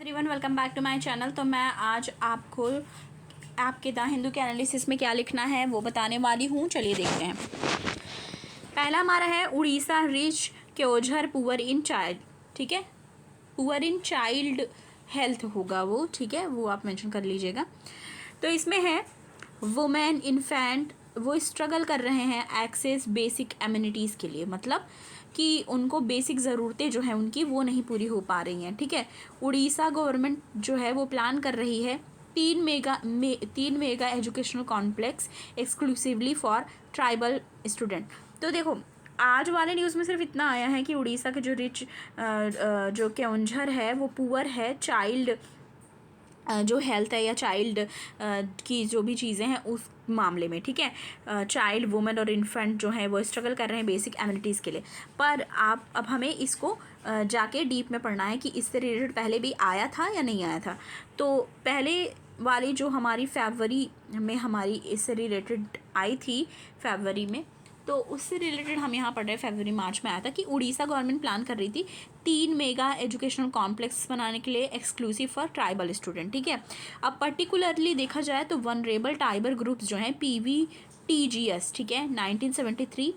Everyone welcome back to my channel. तो मैं आज आपको आपके द हिंदू के एनालिसिस में क्या लिखना है वो बताने वाली हूँ। चलिए देखते हैं। पहला हमारा है Orissa rich Keonjhar poor in child. ठीक है, पुअर इन चाइल्ड हेल्थ होगा वो, ठीक है, वो आप मेंशन कर लीजिएगा। तो इसमें है वुमेन इन्फेंट, वो स्ट्रगल कर रहे हैं एक्सेस बेसिक एम्यूनिटीज़ के लिए, मतलब कि उनको बेसिक ज़रूरतें जो हैं उनकी वो नहीं पूरी हो पा रही हैं। ठीक है, उड़ीसा गवर्नमेंट जो है वो प्लान कर रही है तीन mega educational complex exclusively for tribal student. तो देखो, आज वाले न्यूज़ में सिर्फ इतना आया है कि उड़ीसा के जो रिच जो क्योंझर है वो पुअर है चाइल्ड जो हेल्थ है या चाइल्ड की जो भी चीज़ें हैं उस मामले में। ठीक है, चाइल्ड वुमेन और इन्फेंट जो है वो स्ट्रगल कर रहे हैं बेसिक एम्यूनिटीज़ के लिए। पर अब हमें इसको जाके डीप में पढ़ना है कि इससे रिलेटेड पहले भी आया था या नहीं आया था। तो पहले वाली जो हमारी फरवरी में हमारी इससे रिलेटेड आई थी फरवरी में, तो उससे रिलेटेड हम यहाँ पढ़ रहे हैं फरवरी मार्च में आया था कि उड़ीसा गवर्नमेंट प्लान कर रही थी 3 मेगा एजुकेशनल कॉम्प्लेक्स बनाने के लिए एक्सक्लूसिव फॉर ट्राइबल स्टूडेंट। ठीक है, अब पर्टिकुलरली देखा जाए तो वनरेबल ट्राइबल ग्रुप्स जो हैं PVTGS, ठीक है, 1973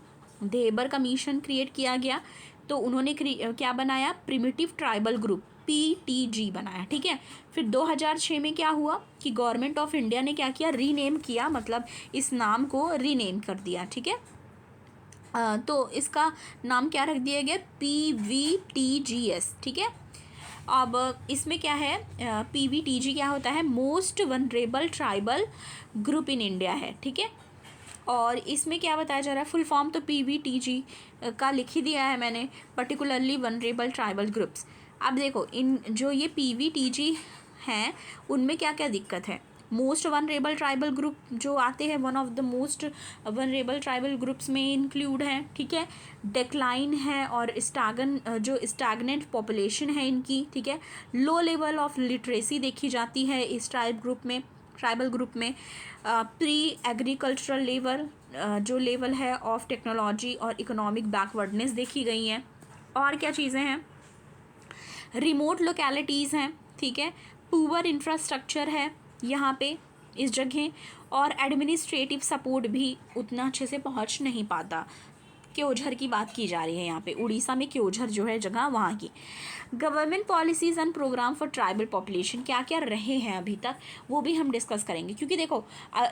देबर कमीशन क्रिएट किया गया। तो उन्होंने क्या बनाया, प्रिमिटिव ट्राइबल ग्रुप PTG बनाया। ठीक है, फिर 2006 में क्या हुआ कि गवर्नमेंट ऑफ इंडिया ने क्या किया, रीनेम किया, मतलब इस नाम को रीनेम कर दिया। ठीक है, तो इसका नाम क्या रख दिया गया, PVTGS। ठीक है, अब इसमें क्या है, PVTG क्या होता है, most vulnerable tribal group in India है। ठीक है, और इसमें क्या बताया जा रहा है, फुल फॉर्म तो PVTG का लिख ही दिया है मैंने, पर्टिकुलरली वनरेबल ट्राइबल ग्रुप्स। अब देखो, इन जो ये PVTG हैं उनमें क्या क्या दिक्कत है। मोस्ट वनरेबल ट्राइबल ग्रुप जो आते हैं, one of the most vulnerable tribal groups में इंक्लूड हैं। ठीक है, डेक्लाइन है और स्टैगनेंट पॉपुलेशन है इनकी। ठीक है, लो लेवल ऑफ लिटरेसी देखी जाती है इस ट्राइबल ग्रुप में। प्री एग्रीकल्चरल लेवल जो लेवल है ऑफ टेक्नोलॉजी और इकोनॉमिक बैकवर्डनेस देखी गई हैं। और क्या चीज़ें हैं, रिमोट लोकेलिटीज़ हैं। ठीक है, पुअर इंफ्रास्ट्रक्चर है यहाँ पे इस जगह, और एडमिनिस्ट्रेटिव सपोर्ट भी उतना अच्छे से पहुँच नहीं पाता। क्योझर की बात की जा रही है यहाँ पे, उड़ीसा में क्योझर जो है जगह वहाँ की। Government policies and programme for tribal population क्या क्या रहे हैं अभी तक, वो भी हम डिस्कस करेंगे। क्योंकि देखो,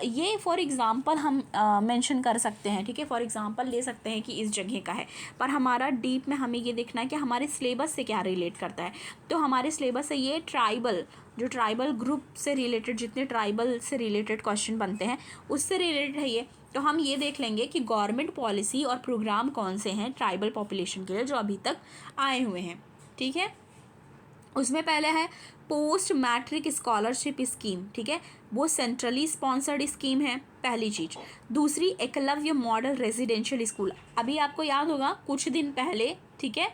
ये फॉर एग्जांपल हम मेंशन कर सकते हैं। ठीक है, फॉर एग्जांपल ले सकते हैं कि इस जगह का है, पर हमारा डीप में हमें ये देखना है कि हमारे सिलेबस से क्या रिलेट करता है। तो हमारे सिलेबस से ये ट्राइबल ग्रुप से रिलेटेड, जितने ट्राइबल से रिलेटेड क्वेश्चन बनते हैं उससे रिलेटेड है ये। तो हम ये देख लेंगे कि गवर्नमेंट पॉलिसी और प्रोग्राम कौन से हैं ट्राइबल पॉपुलेशन के लिए जो अभी तक आए हुए हैं। ठीक है, उसमें पहले है पोस्ट मैट्रिक स्कॉलरशिप स्कीम। ठीक है, वो सेंट्रली स्पॉन्सर्ड स्कीम है, पहली चीज़। दूसरी, एकलव्य मॉडल रेजिडेंशियल स्कूल। अभी आपको याद होगा कुछ दिन पहले, ठीक है,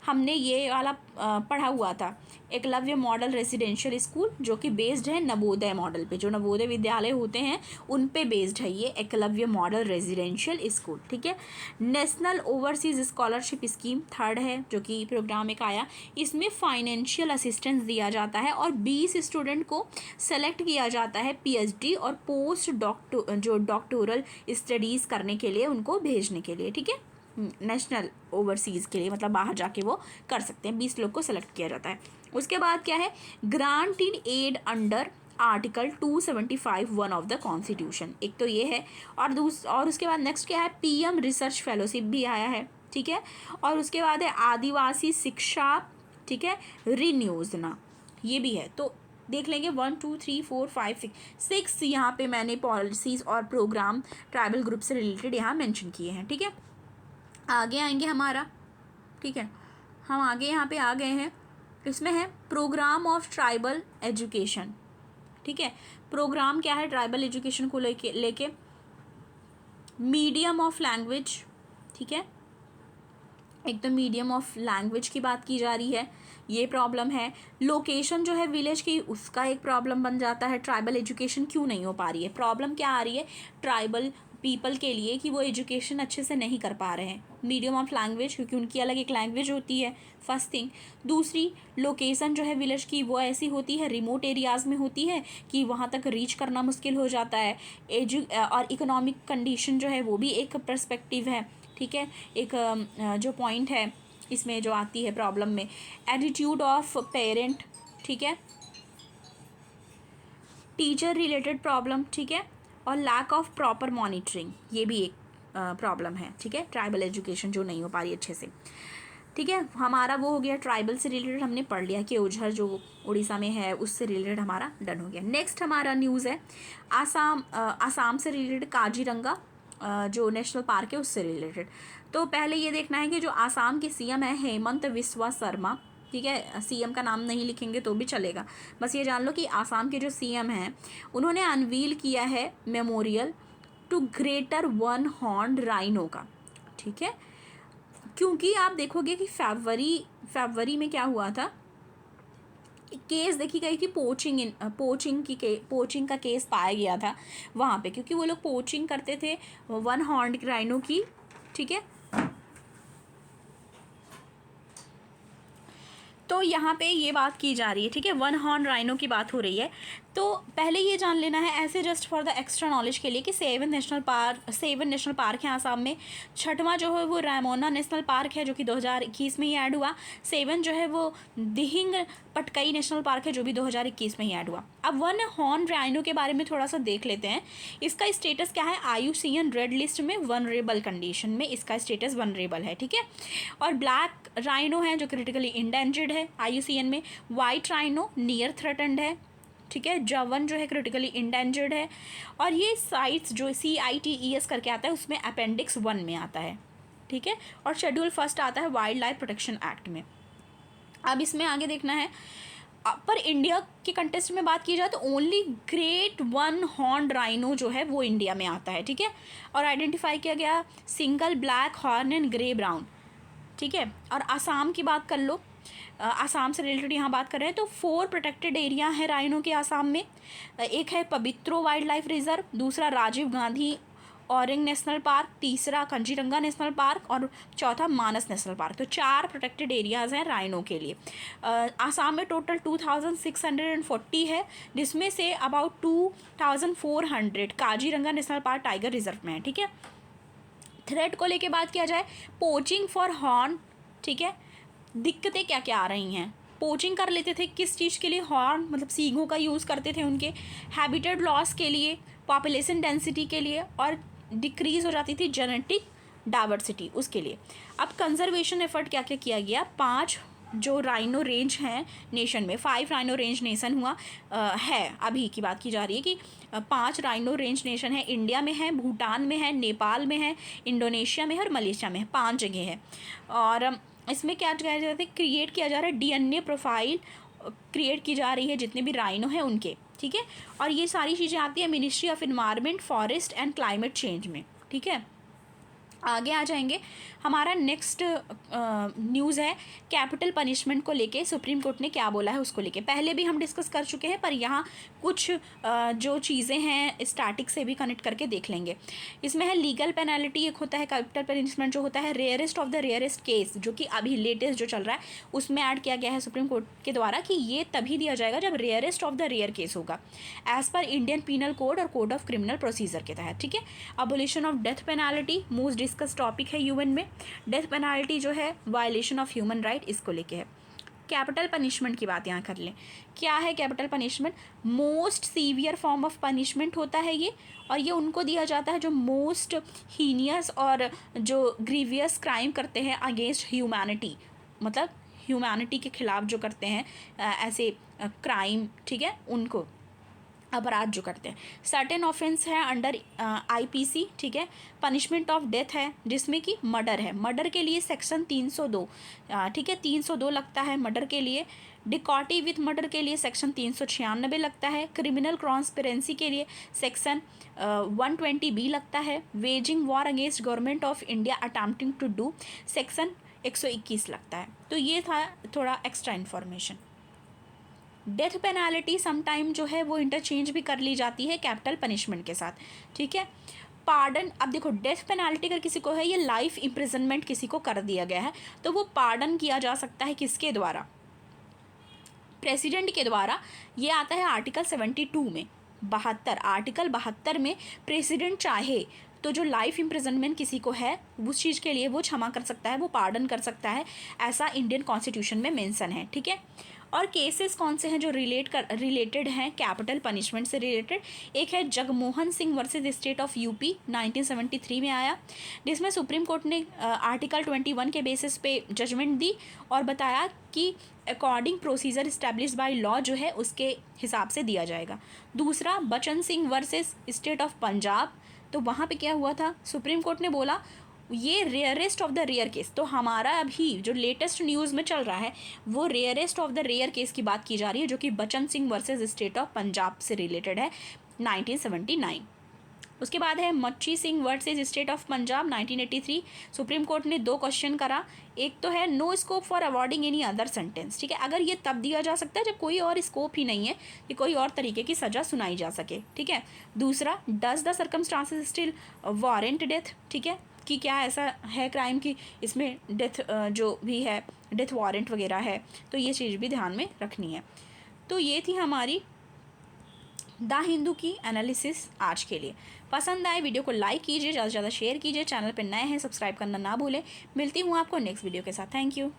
हमने ये वाला पढ़ा हुआ था, एकलव्य मॉडल रेजिडेंशियल स्कूल, जो कि बेस्ड है नवोदय मॉडल पे। जो नवोदय विद्यालय होते हैं उन पे बेस्ड है ये एकलव्य मॉडल रेजिडेंशियल स्कूल। ठीक है, national overseas scholarship scheme third है जो कि प्रोग्राम एक आया। इसमें फाइनेंशियल असिस्टेंस दिया जाता है और 20 स्टूडेंट को सेलेक्ट किया जाता है PhD और पोस्ट डॉक्टोरल स्टडीज़ करने के लिए, उनको भेजने के लिए। ठीक है, नेशनल ओवरसीज़ के लिए, मतलब बाहर जाके वो कर सकते हैं। 20 लोग को सेलेक्ट किया जाता है। उसके बाद क्या है, grant in aid under article 275 one of the constitution, एक तो ये है। और उसके बाद नेक्स्ट क्या है, PM रिसर्च फेलोशिप भी आया है। ठीक है, और उसके बाद है आदिवासी शिक्षा, ठीक है, ऋण योजना, ये भी है। तो देख लेंगे 1 2 3 4 5 6 यहाँ पे मैंने पॉलिसीज़ और प्रोग्राम ट्राइबल ग्रुप से रिलेटेड यहाँ मेंशन किए हैं। ठीक है, आगे आएंगे हमारा, ठीक है, हम आगे यहाँ पे आ गए हैं। इसमें है प्रोग्राम ऑफ ट्राइबल एजुकेशन। ठीक है, प्रोग्राम क्या है ट्राइबल एजुकेशन को लेके मीडियम ऑफ लैंग्वेज। ठीक है, एक तो मीडियम ऑफ लैंग्वेज की बात की जा रही है, ये प्रॉब्लम है। लोकेशन जो है विलेज की, उसका एक प्रॉब्लम बन जाता है। ट्राइबल एजुकेशन क्यों नहीं हो पा रही है, प्रॉब्लम क्या आ रही है, ट्राइबल पीपल के लिए कि वो एजुकेशन अच्छे से नहीं कर पा रहे हैं। मीडियम ऑफ लैंग्वेज, क्योंकि उनकी अलग एक लैंग्वेज होती है, फर्स्ट थिंग। दूसरी, लोकेशन जो है विलेज की वो ऐसी होती है, रिमोट एरियाज़ में होती है कि वहाँ तक रीच करना मुश्किल हो जाता है। और इकोनॉमिक कंडीशन जो है वो भी एक पर्सपेक्टिव है, ठीक है, एक जो पॉइंट है इसमें जो आती है प्रॉब्लम में। एटीट्यूड ऑफ पेरेंट, ठीक है, टीचर रिलेटेड प्रॉब्लम, ठीक है, और लैक ऑफ प्रॉपर मॉनिटरिंग, ये भी एक प्रॉब्लम है, ठीक है, ट्राइबल एजुकेशन जो नहीं हो पा रही अच्छे से, ठीक है। हमारा वो हो गया ट्राइबल से रिलेटेड, हमने पढ़ लिया कि ओझर जो उड़ीसा में है उससे रिलेटेड हमारा डन हो गया। नेक्स्ट हमारा न्यूज़ है आसाम से रिलेटेड काजीरंगा जो नेशनल पार्क है उससे रिलेटेड। तो पहले ये देखना है कि जो आसाम के सीएम है हेमंत बिस्वा शर्मा, ठीक है, सीएम का नाम नहीं लिखेंगे तो भी चलेगा, बस ये जान लो कि आसाम के जो सीएम हैं उन्होंने अनवील किया है memorial to greater one horn rhino का, ठीक है। क्योंकि आप देखोगे कि फरवरी में क्या हुआ था, केस देखी गई थी, पोचिंग का केस पाया गया था वहाँ पे, क्योंकि वो लोग पोचिंग करते थे वन हॉर्न राइनो की, ठीक है। तो यहाँ पे ये बात की जा रही है, ठीक है, वन हॉर्न राइनो की बात हो रही है। तो पहले ये जान लेना है ऐसे just for the extra knowledge के लिए कि 7 नेशनल पार्क हैं आसाम में। छठवां जो है वो रायमोना नेशनल पार्क है जो कि 2021 में ही ऐड हुआ। 7 जो है वो दिहिंग पटकई नेशनल पार्क है जो भी 2021 में ही ऐड हुआ। अब वन हॉर्न राइनो के बारे में थोड़ा सा देख लेते हैं। इसका स्टेटस क्या है, IUCN रेड लिस्ट में वनरेबल कंडीशन में इसका स्टेटस वनरेबल है, ठीक है। और ब्लैक राइनो है जो क्रिटिकली इंडेंजर्ड है IUCN में। वाइट राइनो नियर थ्रेटन्ड है, ठीक है। जवन जो है क्रिटिकली इंडेंजर्ड है। और ये साइट्स जो CITES करके आता है उसमें अपेंडिक्स 1 में आता है, ठीक है। और शेड्यूल फर्स्ट आता है वाइल्ड लाइफ प्रोटेक्शन एक्ट में। अब इसमें आगे देखना है, पर इंडिया के कंटेस्ट में बात की जाए तो only great one horn rhino जो है वो इंडिया में आता है, ठीक है। और आइडेंटिफाई किया गया single black horn and grey brown, ठीक है। और आसाम की बात कर लो, आसाम से रिलेटेड यहाँ बात कर रहे हैं तो 4 प्रोटेक्टेड एरिया है राइनो के आसाम में। एक है पवित्रो वाइल्ड लाइफ रिजर्व, दूसरा राजीव गांधी औरिंग नेशनल पार्क, तीसरा काजीरंगा नेशनल पार्क और चौथा मानस नेशनल पार्क। तो 4 प्रोटेक्टेड एरियाज़ हैं राइनो के लिए। आसाम में टोटल 2640 है, जिसमें say about 2400 Kaziranga national park tiger reserve में है, ठीक है। थ्रेट को लेके बात किया जाए, पोचिंग फॉर हॉर्न, ठीक है। दिक्कतें क्या क्या आ रही हैं, पोचिंग कर लेते थे किस चीज़ के लिए, हॉर्न मतलब सींगों का यूज़ करते थे उनके, हैबिटेट लॉस के लिए, पॉपुलेशन डेंसिटी के लिए, और डिक्रीज़ हो जाती थी जेनेटिक डाइवर्सिटी उसके लिए। अब कंजर्वेशन एफर्ट क्या क्या किया गया, 5 जो राइनो रेंज हैं नेशन में, 5 राइनो रेंज नेशन हुआ है, अभी की बात की जा रही है कि 5 राइनो रेंज नेशन है, इंडिया में है, भूटान में है, नेपाल में है, इंडोनेशिया में है और मलेशिया में है, 5 जगह है। और इसमें क्या किया जा रहा है, क्रिएट किया जा रहा है DNA प्रोफाइल क्रिएट की जा रही है जितने भी राइनो हैं उनके, ठीक है। और ये सारी चीज़ें आती है ministry of environment, forest and climate change में, ठीक है। आगे आ जाएंगे, हमारा नेक्स्ट न्यूज़ है कैपिटल पनिशमेंट को लेके सुप्रीम कोर्ट ने क्या बोला है उसको लेके। पहले भी हम डिस्कस कर चुके हैं पर यहाँ कुछ जो चीज़ें हैं स्टैटिक से भी कनेक्ट करके देख लेंगे। इसमें है लीगल पेनल्टी, एक होता है कैपिटल पनिशमेंट जो होता है rarest of the rarest case, जो कि अभी लेटेस्ट जो चल रहा है उसमें ऐड किया गया है सुप्रीम कोर्ट के द्वारा कि ये तभी दिया जाएगा जब rarest of the rare case होगा, as per Indian Penal Code और कोड ऑफ क्रिमिनल प्रोसीजर के तहत, ठीक है। Abolition of death penalty most discuss topic है यूएन में। डेथ पेनल्टी जो है वायलेशन ऑफ ह्यूमन राइट इसको लेके है। कैपिटल पनिशमेंट की बात यहाँ कर लें, क्या है capital punishment, most severe form of punishment होता है ये, और ये उनको दिया जाता है जो मोस्ट हीनियस और जो ग्रीवियस क्राइम करते हैं अगेंस्ट ह्यूमैनिटी, मतलब ह्यूमैनिटी के खिलाफ जो करते हैं ऐसे क्राइम, ठीक है, उनको अपराध जो करते हैं। सर्टेन ऑफेंस है अंडर IPC, ठीक है। पनिशमेंट ऑफ डेथ है जिसमें कि मर्डर है, मर्डर के लिए सेक्शन 302, ठीक है, 302 लगता है मर्डर के लिए। डिकॉटी विथ मर्डर के लिए सेक्शन 396 लगता है। क्रिमिनल कॉन्स्पिरेंसी के लिए सेक्शन 120B लगता है। Waging war against government of India attempting to do section 121 लगता है। तो ये था थोड़ा extra information. Death penalty sometime जो है वो इंटरचेंज भी कर ली जाती है कैपिटल पनिशमेंट के साथ, ठीक है। पार्डन, अब देखो डेथ पेनाल्टी अगर किसी को है, ये लाइफ इम्प्रिजनमेंट किसी को कर दिया गया है, तो वो पार्डन किया जा सकता है किसके द्वारा? प्रेसिडेंट के द्वारा। ये आता है आर्टिकल 72 में, 72, आर्टिकल 72 में प्रेसिडेंट चाहे तो जो लाइफ इम्प्रिजनमेंट किसी को है उस चीज़ के लिए वो क्षमा कर सकता है, वो पार्डन कर सकता है, ऐसा इंडियन कॉन्स्टिट्यूशन में मेंशन है, ठीक है। और केसेस कौन से हैं जो रिलेटेड हैं कैपिटल पनिशमेंट से रिलेटेड? एक है Jagmohan Singh versus state of UP, 1973 में आया, जिसमें सुप्रीम कोर्ट ने आर्टिकल 21 के बेसिस पे जजमेंट दी और बताया कि according procedure establish by law जो है उसके हिसाब से दिया जाएगा। दूसरा बचन Singh versus state of Punjab, तो वहाँ पे क्या हुआ था, सुप्रीम कोर्ट ने बोला ये rarest of the rare case, तो हमारा अभी जो लेटेस्ट न्यूज़ में चल रहा है वो rarest of the rare case की बात की जा रही है, जो कि Bachan Singh versus state of Punjab से रिलेटेड है, 1979। उसके बाद है Machhi Singh versus state of Punjab, 1983। Supreme court ने 2 क्वेश्चन करा, एक तो है no scope for awarding any other sentence, ठीक है, अगर ये तब दिया जा सकता है जब कोई और स्कोप ही नहीं है कि कोई और तरीके की सज़ा सुनाई जा सके, ठीक है। दूसरा does the circumstances still warrant death, ठीक है, कि क्या ऐसा है क्राइम कि इसमें डेथ जो भी है डेथ वारंट वगैरह है, तो ये चीज़ भी ध्यान में रखनी है। तो ये थी हमारी द हिंदू की एनालिसिस आज के लिए। पसंद आए वीडियो को लाइक कीजिए, ज़्यादा से ज़्यादा शेयर कीजिए, चैनल पर नए हैं सब्सक्राइब करना ना भूलें। मिलती हूँ आपको नेक्स्ट वीडियो के साथ। Thank you.